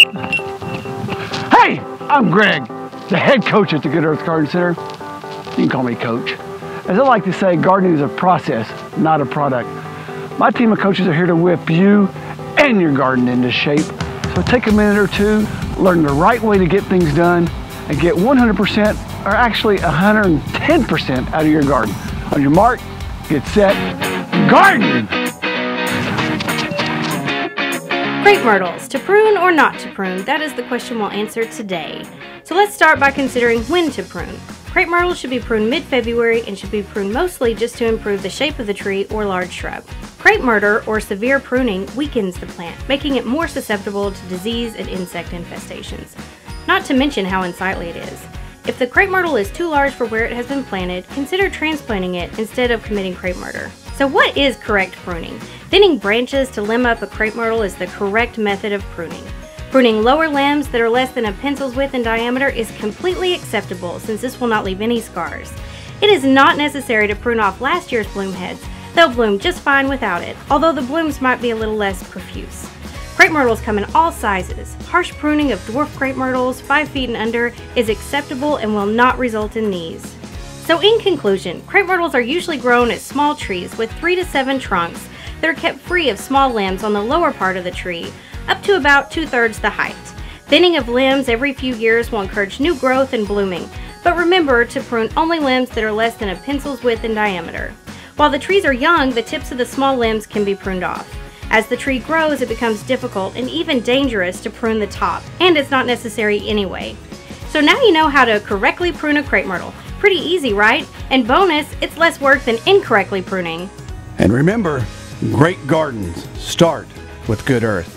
Hey, I'm Greg, the head coach at the Good Earth Garden Center. You can call me Coach. As I like to say, gardening is a process, not a product. My team of coaches are here to whip you and your garden into shape. So take a minute or two, learn the right way to get things done, and get 100% or actually 110% out of your garden. On your mark, get set, garden! Crape myrtles, to prune or not to prune? That is the question we'll answer today. So let's start by considering when to prune. Crape myrtles should be pruned mid-February and should be pruned mostly just to improve the shape of the tree or large shrub. Crape murder or severe pruning weakens the plant, making it more susceptible to disease and insect infestations. Not to mention how unsightly it is. If the crape myrtle is too large for where it has been planted, consider transplanting it instead of committing crape murder. So what is correct pruning? Thinning branches to limb up a crape myrtle is the correct method of pruning. Pruning lower limbs that are less than a pencil's width in diameter is completely acceptable since this will not leave any scars. It is not necessary to prune off last year's bloom heads. They'll bloom just fine without it, although the blooms might be a little less profuse. Crape myrtles come in all sizes. Harsh pruning of dwarf crape myrtles 5 feet and under is acceptable and will not result in these. So in conclusion, crape myrtles are usually grown as small trees with 3 to 7 trunks that are kept free of small limbs on the lower part of the tree, up to about 2/3 the height. Thinning of limbs every few years will encourage new growth and blooming, but remember to prune only limbs that are less than a pencil's width in diameter. While the trees are young, the tips of the small limbs can be pruned off. As the tree grows, it becomes difficult and even dangerous to prune the top, and it's not necessary anyway. So now you know how to correctly prune a crape myrtle. Pretty easy, right? And bonus, it's less work than incorrectly pruning. And remember, great gardens start with Good Earth.